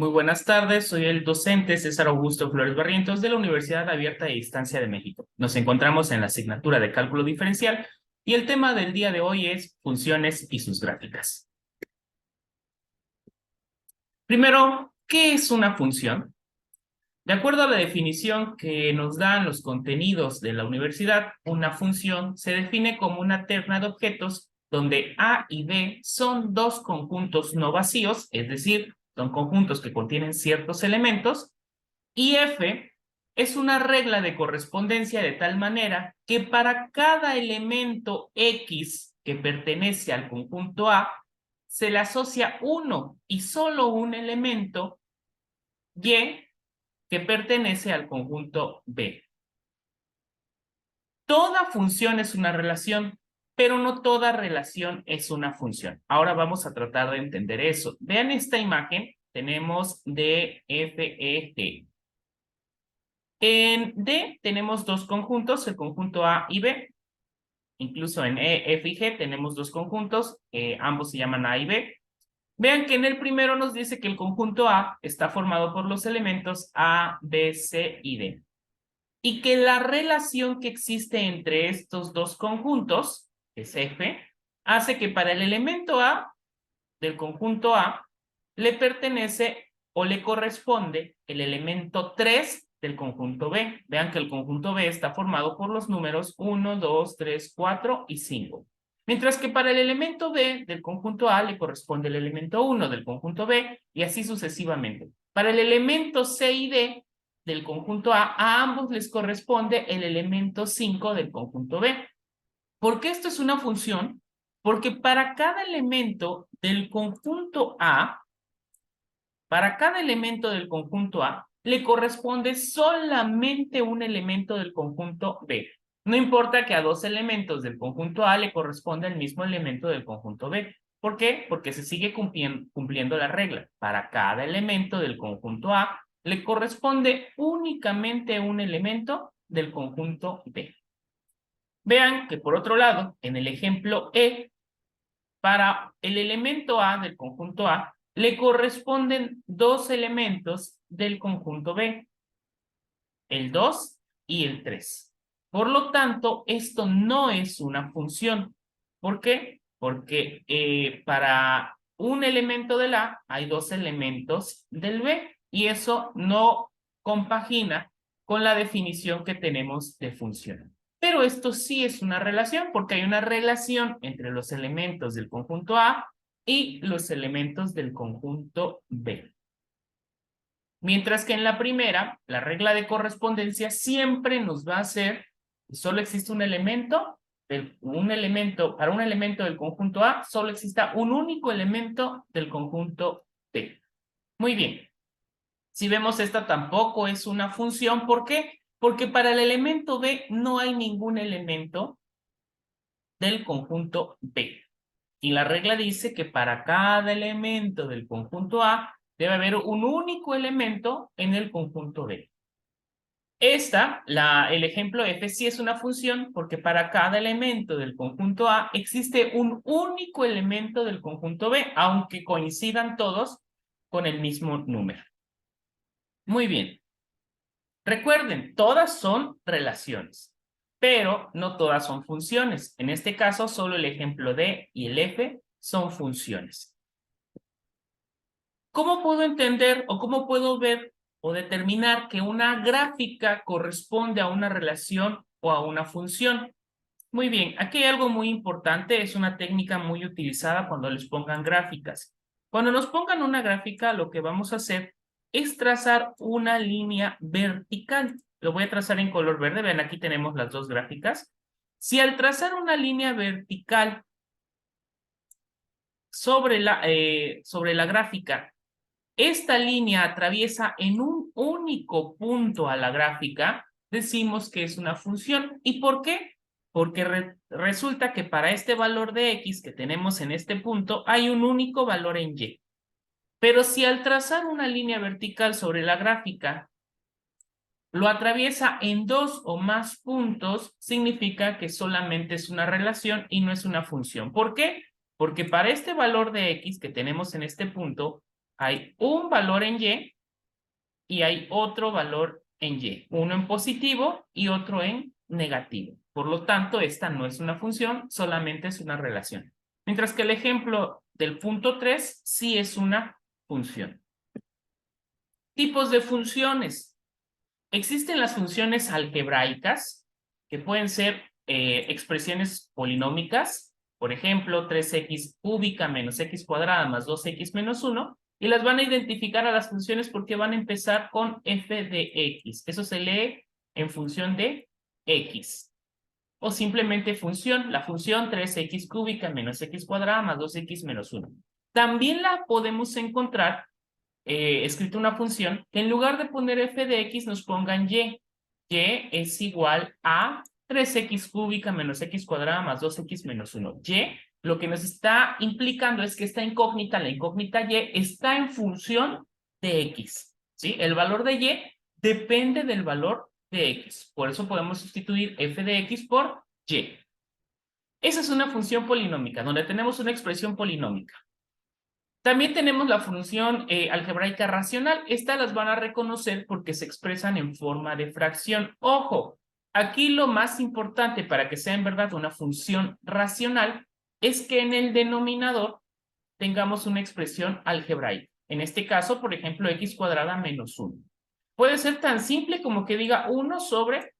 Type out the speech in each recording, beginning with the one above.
Muy buenas tardes, soy el docente César Augusto Flores Barrientos de la Universidad Abierta de Distancia de México. Nos encontramos en la asignatura de cálculo diferencial y el tema del día de hoy es funciones y sus gráficas. Primero, ¿qué es una función? De acuerdo a la definición que nos dan los contenidos de la universidad, una función se define como una terna de objetos donde A y B son dos conjuntos no vacíos, es decir, son conjuntos que contienen ciertos elementos, y F es una regla de correspondencia de tal manera que para cada elemento X que pertenece al conjunto A, se le asocia uno y solo un elemento Y que pertenece al conjunto B. Toda función es una relación, pero no toda relación es una función. Ahora vamos a tratar de entender eso. Vean esta imagen, tenemos D, F, E, G. En D tenemos dos conjuntos, el conjunto A y B. Incluso en E, F y G tenemos dos conjuntos, ambos se llaman A y B. Vean que en el primero nos dice que el conjunto A está formado por los elementos A, B, C y D. Y que la relación que existe entre estos dos conjuntos, que es F, hace que para el elemento A del conjunto A le pertenece o le corresponde el elemento 3 del conjunto B. Vean que el conjunto B está formado por los números 1, 2, 3, 4 y 5. Mientras que para el elemento B del conjunto A le corresponde el elemento 1 del conjunto B y así sucesivamente. Para el elemento C y D del conjunto A ambos les corresponde el elemento 5 del conjunto B. ¿Por qué esto es una función? Porque para cada elemento del conjunto A, le corresponde solamente un elemento del conjunto B. No importa que a dos elementos del conjunto A le corresponda el mismo elemento del conjunto B. ¿Por qué? Porque se sigue cumpliendo la regla. Para cada elemento del conjunto A le corresponde únicamente un elemento del conjunto B. Vean que por otro lado, en el ejemplo E, para el elemento A del conjunto A, le corresponden dos elementos del conjunto B, el 2 y el 3. Por lo tanto, esto no es una función. ¿Por qué? Porque para un elemento del A hay dos elementos del B y eso no compagina con la definición que tenemos de función. Pero esto sí es una relación porque hay una relación entre los elementos del conjunto A y los elementos del conjunto B. Mientras que en la primera, la regla de correspondencia siempre nos va a hacer que solo existe un elemento, para un elemento del conjunto A, solo exista un único elemento del conjunto B. Muy bien. Si vemos esta tampoco es una función, ¿por qué? Porque para el elemento B no hay ningún elemento del conjunto B. Y la regla dice que para cada elemento del conjunto A debe haber un único elemento en el conjunto B. El ejemplo F sí es una función porque para cada elemento del conjunto A existe un único elemento del conjunto B, aunque coincidan todos con el mismo número. Muy bien. Recuerden, todas son relaciones, pero no todas son funciones. En este caso, solo el ejemplo D y el F son funciones. ¿Cómo puedo entender o cómo puedo ver o determinar que una gráfica corresponde a una relación o a una función? Muy bien, aquí hay algo muy importante, es una técnica muy utilizada cuando les pongan gráficas. Cuando nos pongan una gráfica, lo que vamos a hacer es trazar una línea vertical. Lo voy a trazar en color verde, ven, aquí tenemos las dos gráficas. Si al trazar una línea vertical sobre la gráfica, esta línea atraviesa en un único punto a la gráfica, decimos que es una función. ¿Y por qué? Porque resulta que para este valor de X que tenemos en este punto hay un único valor en Y. Pero si al trazar una línea vertical sobre la gráfica lo atraviesa en dos o más puntos, significa que solamente es una relación y no es una función. ¿Por qué? Porque para este valor de X que tenemos en este punto, Hay un valor en y hay otro valor en y. Uno en positivo y otro en negativo. Por lo tanto, esta no es una función, solamente es una relación. Mientras que el ejemplo del punto 3 sí es una función. Tipos de funciones. Existen las funciones algebraicas, que pueden ser expresiones polinómicas, por ejemplo, 3x cúbica menos x cuadrada más 2x menos 1, y las van a identificar a las funciones porque van a empezar con f de x. Eso se lee en función de x. O simplemente función, la función 3x cúbica menos x cuadrada más 2x menos 1. También la podemos encontrar escrito una función que en lugar de poner f de x nos pongan y. Y es igual a 3x cúbica menos x cuadrada más 2x menos 1. Y lo que nos está implicando es que esta incógnita, la incógnita y, está en función de x. ¿Sí? El valor de y depende del valor de x. Por eso podemos sustituir f de x por y. Esa es una función polinómica, donde tenemos una expresión polinómica. También tenemos la función algebraica racional. Estas las van a reconocer porque se expresan en forma de fracción. Ojo, aquí lo más importante para que sea en verdad una función racional es que en el denominador tengamos una expresión algebraica. En este caso, por ejemplo, x cuadrada menos 1. Puede ser tan simple como que diga 1 sobre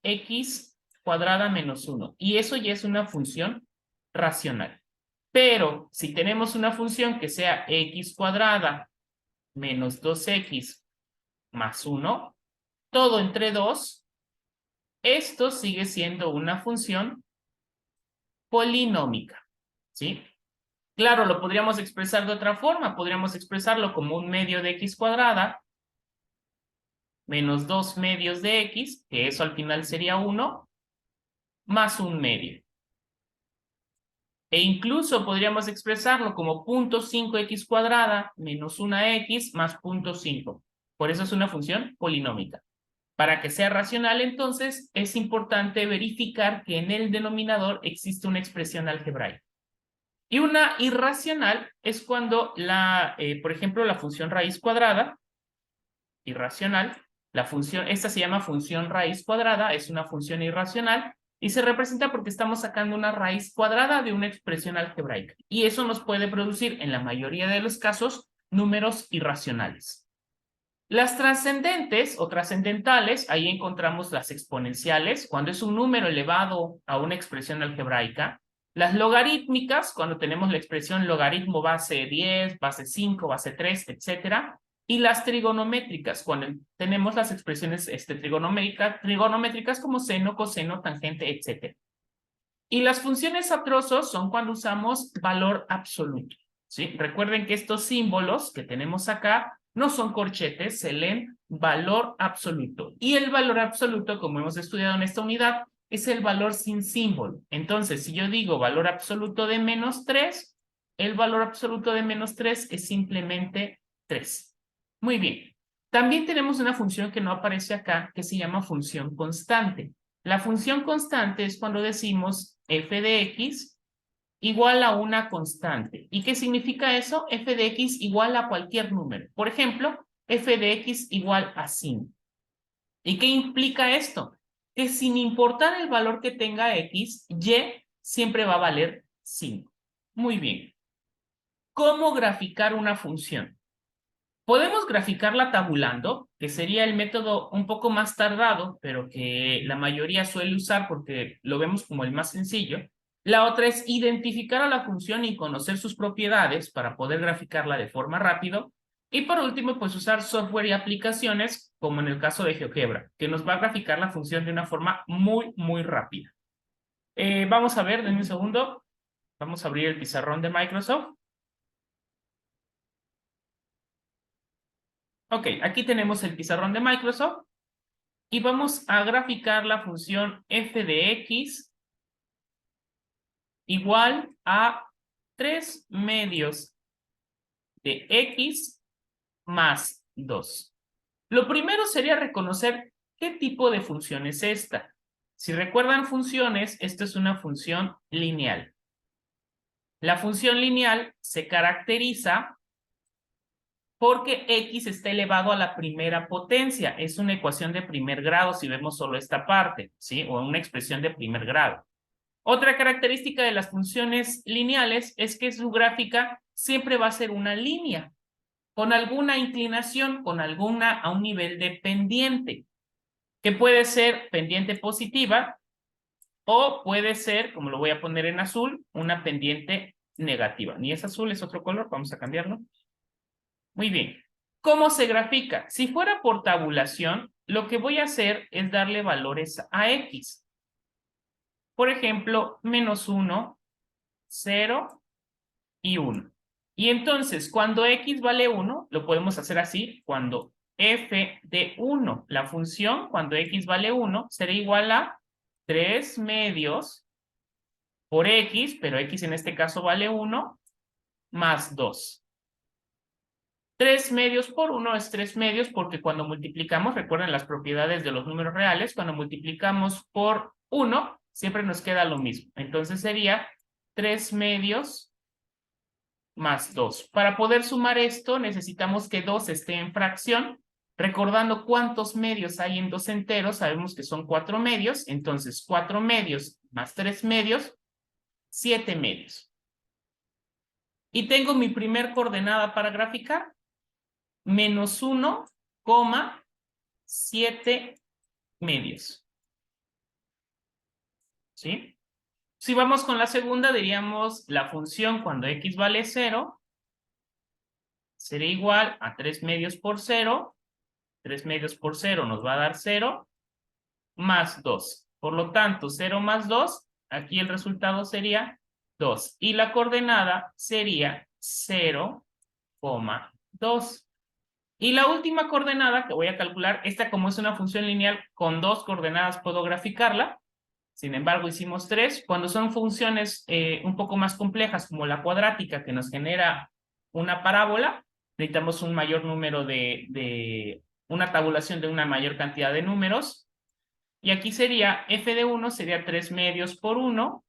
x cuadrada menos 1. Y eso ya es una función racional. Pero si tenemos una función que sea x cuadrada menos 2x más 1, todo entre 2, esto sigue siendo una función polinómica, ¿sí? Claro, lo podríamos expresar de otra forma, podríamos expresarlo como un medio de x cuadrada menos 2 medios de x, que eso al final sería 1, más un medio. E incluso podríamos expresarlo como 0.5x cuadrada menos 1x más 0.5. Por eso es una función polinómica. Para que sea racional, entonces, es importante verificar que en el denominador existe una expresión algebraica. Y una irracional es cuando, por ejemplo, la función raíz cuadrada, irracional, esta se llama función raíz cuadrada, es una función irracional, y se representa porque estamos sacando una raíz cuadrada de una expresión algebraica. Y eso nos puede producir, en la mayoría de los casos, números irracionales. Las trascendentes o trascendentales, ahí encontramos las exponenciales, cuando es un número elevado a una expresión algebraica. Las logarítmicas, cuando tenemos la expresión logaritmo base 10, base 5, base 3, etcétera. Y las trigonométricas, cuando tenemos las expresiones trigonométricas como seno, coseno, tangente, etcétera. Y las funciones a trozos son cuando usamos valor absoluto, ¿sí? Recuerden que estos símbolos que tenemos acá no son corchetes, se leen valor absoluto. Y el valor absoluto, como hemos estudiado en esta unidad, es el valor sin símbolo. Entonces, si yo digo valor absoluto de menos 3, el valor absoluto de menos 3 es simplemente 3. Muy bien. También tenemos una función que no aparece acá, que se llama función constante. La función constante es cuando decimos f de x igual a una constante. ¿Y qué significa eso? F de x igual a cualquier número. Por ejemplo, f de x igual a 5. ¿Y qué implica esto? Que sin importar el valor que tenga x, y siempre va a valer 5. Muy bien. ¿Cómo graficar una función? Podemos graficarla tabulando, que sería el método un poco más tardado, pero que la mayoría suele usar porque lo vemos como el más sencillo. La otra es identificar a la función y conocer sus propiedades para poder graficarla de forma rápido. Y por último, pues usar software y aplicaciones, como en el caso de GeoGebra, que nos va a graficar la función de una forma muy, muy rápida. Vamos a ver, denme un segundo. Vamos a abrir el pizarrón de Microsoft. Ok, aquí tenemos el pizarrón de Microsoft y vamos a graficar la función f de x igual a 3 medios de x más 2. Lo primero sería reconocer qué tipo de función es esta. Si recuerdan funciones, esta es una función lineal. La función lineal se caracteriza porque x está elevado a la primera potencia. Es una ecuación de primer grado si vemos solo esta parte, ¿sí? O una expresión de primer grado. Otra característica de las funciones lineales es que su gráfica siempre va a ser una línea, con alguna inclinación, a un nivel de pendiente, que puede ser pendiente positiva o puede ser, como lo voy a poner en azul, una pendiente negativa. Ni es azul, es otro color, vamos a cambiarlo. Muy bien. ¿Cómo se grafica? Si fuera por tabulación, lo que voy a hacer es darle valores a x. Por ejemplo, -1, 0 y 1. Y entonces, cuando x vale 1, lo podemos hacer así. Cuando f de 1, la función, cuando x vale 1, será igual a 3 medios por x, pero x en este caso vale 1, más 2. 3 medios por 1 es 3 medios porque cuando multiplicamos, recuerden las propiedades de los números reales, cuando multiplicamos por 1, siempre nos queda lo mismo. Entonces sería 3 medios más 2. Para poder sumar esto, necesitamos que 2 esté en fracción. Recordando cuántos medios hay en 2 enteros, sabemos que son 4 medios. Entonces, 4 medios más 3 medios, 7 medios. Y tengo mi primer coordenada para graficar. -1,7 medios. ¿Sí? Si vamos con la segunda, diríamos la función cuando x vale 0 sería igual a 3 medios por 0. 3 medios por 0 nos va a dar 0 más 2. Por lo tanto, 0 más 2, aquí el resultado sería 2. Y la coordenada sería 0,2. Y la última coordenada que voy a calcular, esta como es una función lineal con 2 coordenadas puedo graficarla. Sin embargo, hicimos 3. Cuando son funciones un poco más complejas como la cuadrática que nos genera una parábola, necesitamos un mayor número una tabulación de una mayor cantidad de números. Y aquí sería f de 1 sería 3 medios por 1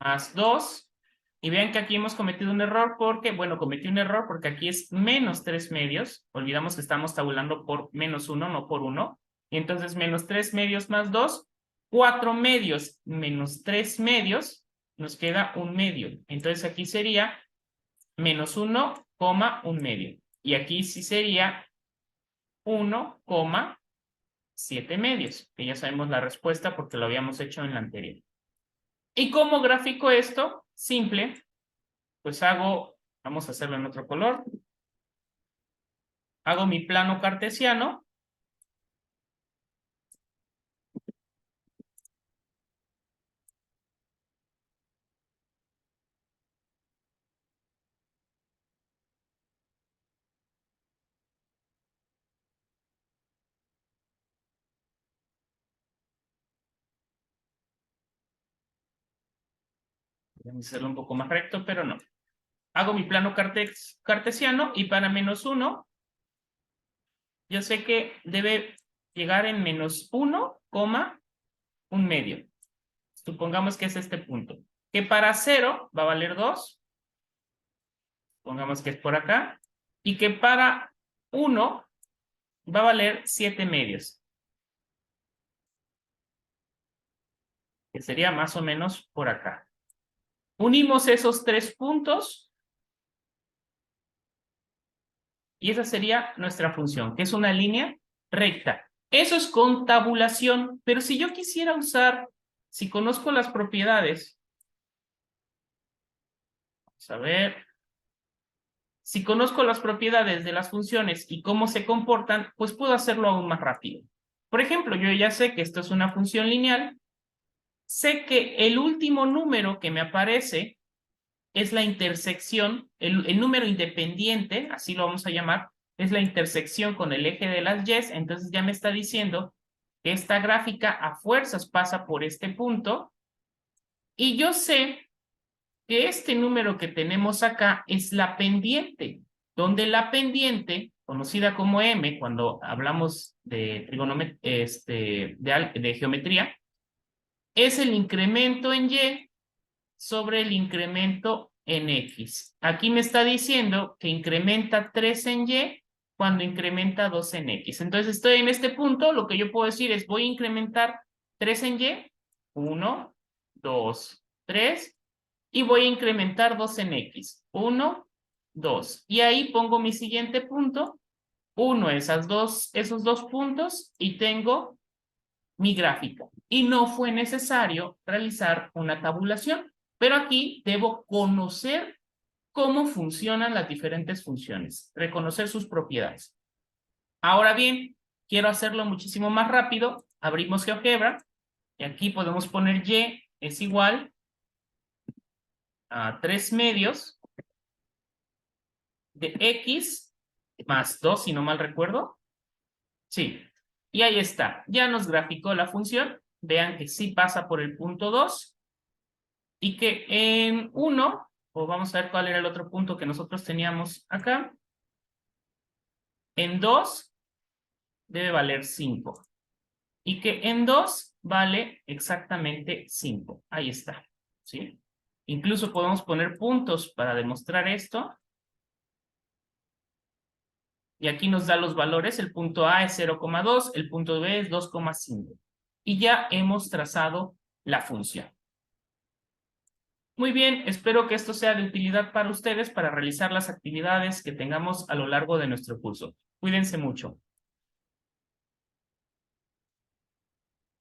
más 2. Y vean que aquí hemos cometido un error porque, bueno, cometí un error porque aquí es menos 3 medios. Olvidamos que estamos tabulando por -1, no por 1. Y entonces menos 3 medios más 2, 4 medios menos 3 medios, nos queda 1 medio. Entonces aquí sería -1,1 medio. Y aquí sí sería 1,7 medios, que ya sabemos la respuesta porque lo habíamos hecho en la anterior. ¿Y cómo grafico esto? Simple. Pues vamos a hacerlo en otro color. Hago mi plano cartesiano. Voy a hacerlo un poco más recto, pero no. Hago mi plano cartesiano y para -1, yo sé que debe llegar en -1,1 medio. Supongamos que es este punto. Que para 0 va a valer 2. Supongamos que es por acá. Y que para 1 va a valer 7 medios. Que sería más o menos por acá. Unimos esos 3 puntos. Y esa sería nuestra función, que es una línea recta. Eso es con tabulación, pero si yo quisiera usar, si conozco las propiedades, vamos a ver, si conozco las propiedades de las funciones y cómo se comportan, pues puedo hacerlo aún más rápido. Por ejemplo, yo ya sé que esto es una función lineal, sé que el último número que me aparece es la intersección, el número independiente, así lo vamos a llamar, es la intersección con el eje de las Y, entonces ya me está diciendo que esta gráfica a fuerzas pasa por este punto, y yo sé que este número que tenemos acá es la pendiente, donde la pendiente, conocida como M, cuando hablamos de de geometría, es el incremento en Y sobre el incremento en X. Aquí me está diciendo que incrementa 3 en Y cuando incrementa 2 en X. Entonces estoy en este punto, lo que yo puedo decir es voy a incrementar 3 en Y, 1, 2, 3, y voy a incrementar 2 en X, 1, 2. Y ahí pongo mi siguiente punto, uno esos dos puntos y tengo mi gráfica. Y no fue necesario realizar una tabulación, pero aquí debo conocer cómo funcionan las diferentes funciones, reconocer sus propiedades. Ahora bien, quiero hacerlo muchísimo más rápido. Abrimos GeoGebra y aquí podemos poner Y es igual a 3 medios de X más 2, si no mal recuerdo. Sí, y ahí está. Ya nos graficó la función. Vean que sí pasa por el punto 2 y que en 1, o vamos a ver cuál era el otro punto que nosotros teníamos acá, en 2 debe valer 5 y que en 2 vale exactamente 5. Ahí está, ¿sí? Incluso podemos poner puntos para demostrar esto. Y aquí nos da los valores, el punto A es 0,2, el punto B es 2,5. Y ya hemos trazado la función. Muy bien, espero que esto sea de utilidad para ustedes para realizar las actividades que tengamos a lo largo de nuestro curso. Cuídense mucho.